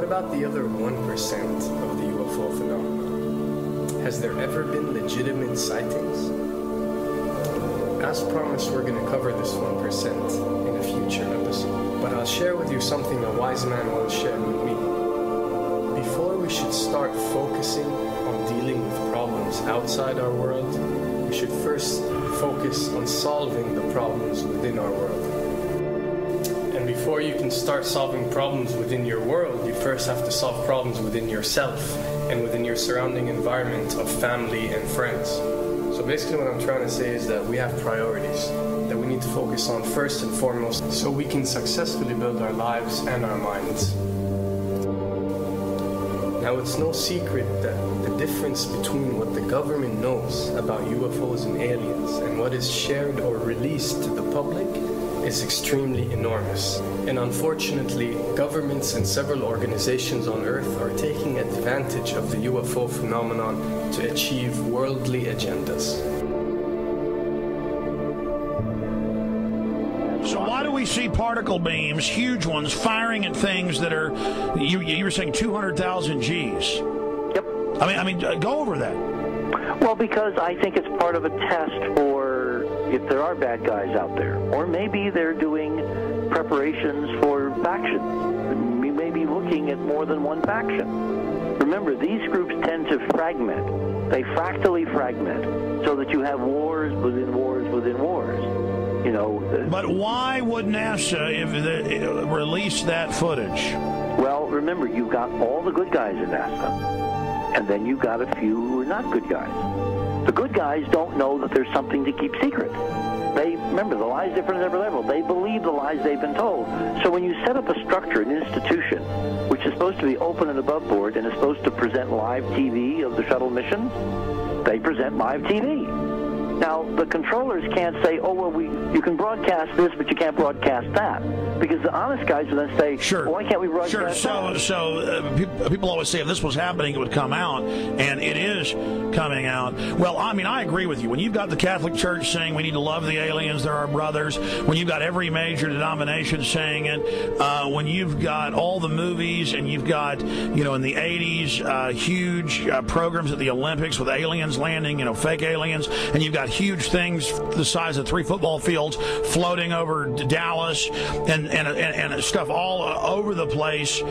about the other 1% of the UFO phenomenon? Has there ever been legitimate sightings? As promised, we're going to cover this 1% in a future episode. But I'll share with you something a wise man once shared with me. Before we should start focusing on dealing with problems outside our world, we should first focus on solving the problems within our world. And before you can start solving problems within your world, you first have to solve problems within yourself and within your surrounding environment of family and friends. So basically what I'm trying to say is that we have priorities that we need to focus on first and foremost so we can successfully build our lives and our minds. Now, it's no secret that the difference between what the government knows about UFOs and aliens and what is shared or released to the public is extremely enormous. And unfortunately, governments and several organizations on Earth are taking advantage of the UFO phenomenon to achieve worldly agendas. We see particle beams, huge ones, firing at things that are, you were saying 200,000 Gs. Yep. I mean, go over that. Well, because I think it's part of a test for if there are bad guys out there. Or maybe they're doing preparations for factions. We may be looking at more than one faction. Remember, these groups tend to fragment. They fractally fragment so that you have wars within wars within wars. You know, but why would NASA release that footage? Well, remember, you've got all the good guys in NASA, and then you've got a few who are not good guys. The good guys don't know that there's something to keep secret. They remember, the lie's different at every level. They believe the lies they've been told. So when you set up a structure, an institution, which is supposed to be open and above board and is supposed to present live TV of the shuttle missions, they present live TV. Now, the controllers can't say, oh, well, you can broadcast this, but you can't broadcast that. Because the honest guys will then say, sure. Well, why can't we broadcast that? So people always say if this was happening, it would come out, and it is coming out. Well, I mean, I agree with you. When you've got the Catholic Church saying we need to love the aliens, they're our brothers, when you've got every major denomination saying it, when you've got all the movies, and you've got, you know, in the 80s, huge programs at the Olympics with aliens landing, you know, fake aliens, and you've got huge things the size of 3 football fields floating over Dallas and stuff all over the place.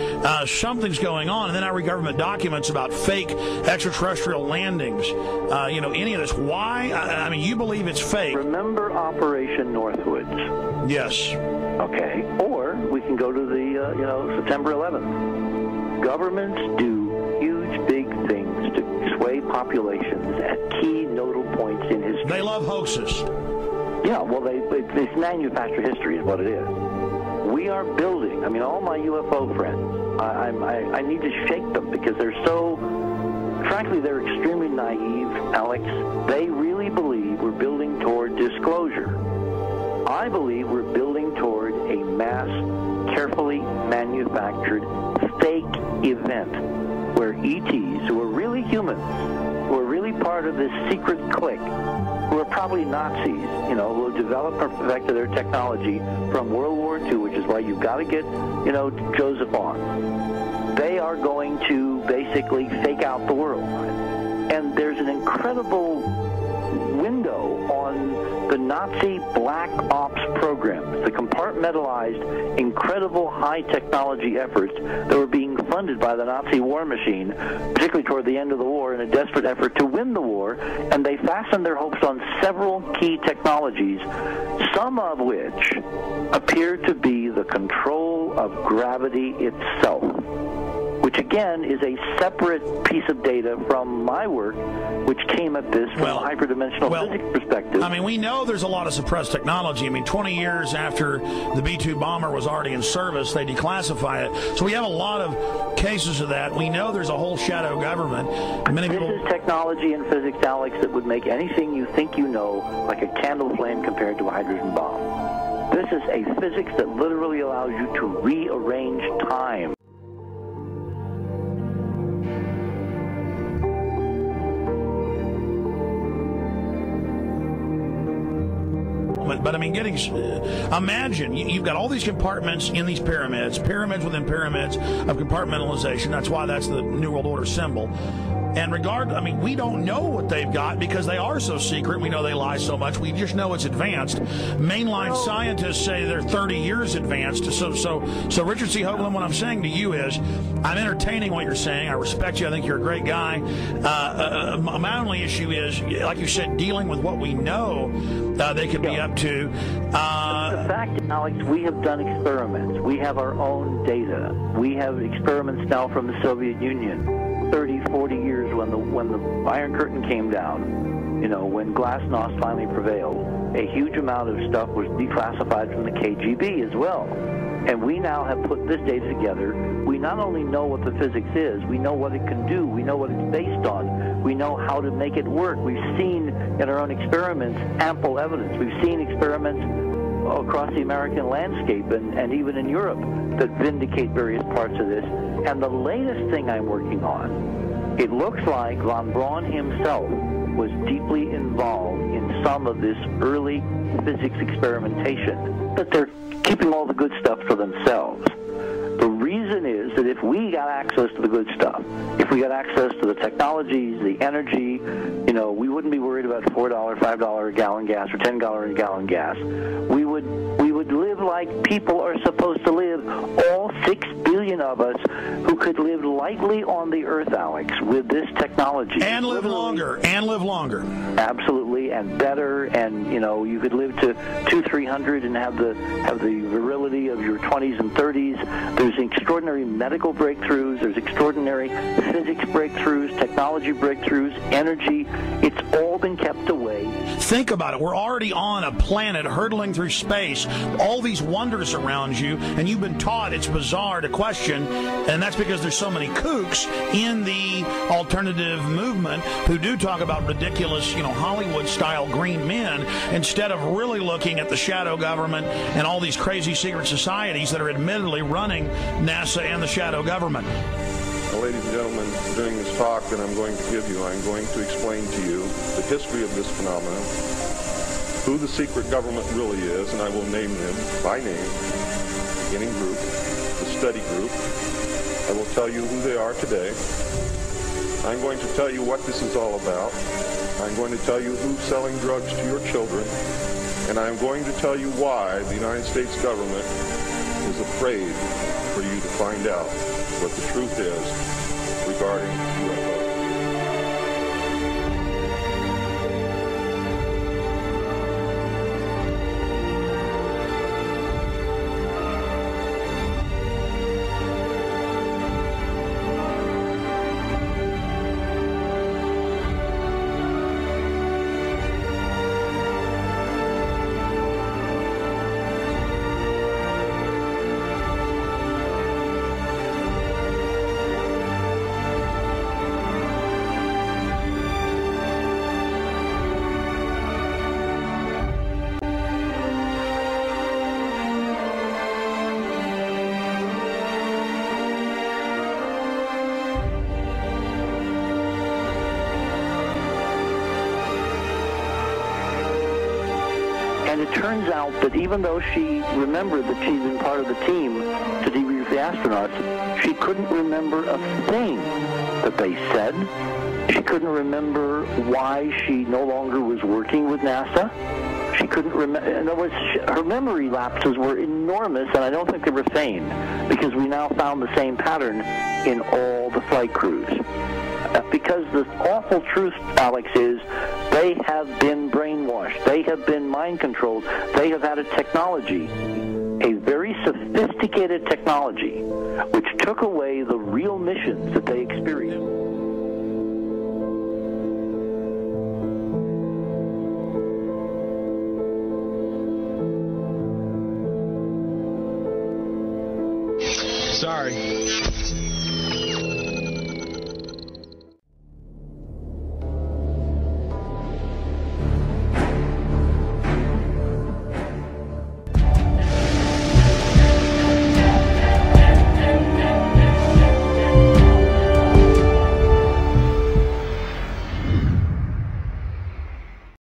Something's going on. And then I read government documents about fake extraterrestrial landings. You know, any of this. Why? I mean, you believe it's fake. Remember Operation Northwoods? Yes. Okay. Or we can go to the, September 11th. Governments do huge, big things to sway populations at key nodal points in history. They love hoaxes. Yeah, well, it's manufactured history is what it is. We are building, I mean, all my UFO friends, I need to shake them because they're so, frankly, they're extremely naive, Alex. They really believe we're building toward disclosure. I believe we're building toward a mass, carefully manufactured fake event where ETs, who are really humans, who are really part of this secret clique, who are probably Nazis, you know, who have developed or perfected their technology from World War II, which is why you've got to get, you know, Joseph on. They are going to basically fake out the world. And there's an incredible window on the Nazi black ops programs, the compartmentalized, incredible high technology efforts that were being funded by the Nazi war machine, particularly toward the end of the war in a desperate effort to win the war, and they fastened their hopes on several key technologies, some of which appear to be the control of gravity itself, which again is a separate piece of data from my work, which came at this from a hyperdimensional physics perspective. I mean, we know there's a lot of suppressed technology. I mean, 20 years after the B-2 bomber was already in service, they declassify it. So we have a lot of cases of that. We know there's a whole shadow government. This is technology and physics, Alex, that would make anything you think you know like a candle flame compared to a hydrogen bomb. This is a physics that literally allows you to rearrange time. But I mean, imagine you've got all these compartments in these pyramids within pyramids of compartmentalization. That's why that's the New World Order symbol. And I mean, we don't know what they've got because they are so secret. We know they lie so much. We just know it's advanced. Mainline scientists say they're 30 years advanced. So Richard C. Hoagland, what I'm saying to you is, I'm entertaining what you're saying. I respect you. I think you're a great guy. My only issue is, like you said, dealing with what we know they could be up to. The fact, Alex, we have done experiments. We have our own data. We have experiments now from the Soviet Union. 30, 40 years when the Iron Curtain came down, you know, when Glasnost finally prevailed, a huge amount of stuff was declassified from the KGB as well. And we now have put this data together. We not only know what the physics is, we know what it can do, we know what it's based on, we know how to make it work. We've seen in our own experiments ample evidence. We've seen experiments across the American landscape and even in Europe that vindicate various parts of this. And the latest thing I'm working on, it looks like von Braun himself was deeply involved in some of this early physics experimentation, but they're keeping all the good stuff for themselves. The reason is that if we got access to the good stuff, if we got access to the technologies, the energy, you know, we wouldn't be worried about $4, $5 a gallon gas or $10 a gallon gas. We would live like people are supposed to live, all 6 billion of us who could live lightly on the earth, Alex, with this technology. And live longer, Absolutely, and better, and, you know, you could live to 200-300 and have the virility of your 20s and 30s. There's extraordinary medical breakthroughs, there's extraordinary physics breakthroughs, technology breakthroughs, energy. It's all been kept away. Think about it. We're already on a planet hurtling through space, all these wonders around you, and you've been taught it's bizarre to question, and that's because there's so many kooks in the alternative movement who do talk about ridiculous, you know, Hollywood-style green men instead of really looking at the shadow government and all these crazy secret societies that are admittedly running NASA and the shadow government. Well, ladies and gentlemen, during this talk that I'm going to give you, I'm going to explain to you the history of this phenomenon, who the secret government really is, and I will name them by name, beginning group, the study group. I will tell you who they are today. I'm going to tell you what this is all about. I'm going to tell you who's selling drugs to your children, and I'm going to tell you why the United States government is afraid for you to find out what the truth is regarding UFOs. And it turns out that even though she remembered that she'd been part of the team to debrief the astronauts, she couldn't remember a thing that they said. She couldn't remember why she no longer was working with NASA. She couldn't remember. In other words, her memory lapses were enormous, and I don't think they were feigned, because we now found the same pattern in all the flight crews. Because the awful truth, Alex, is they have been brainwashed. They have been mind controlled. They have had a technology, a very sophisticated technology, which took away the real missions that they experienced. Sorry.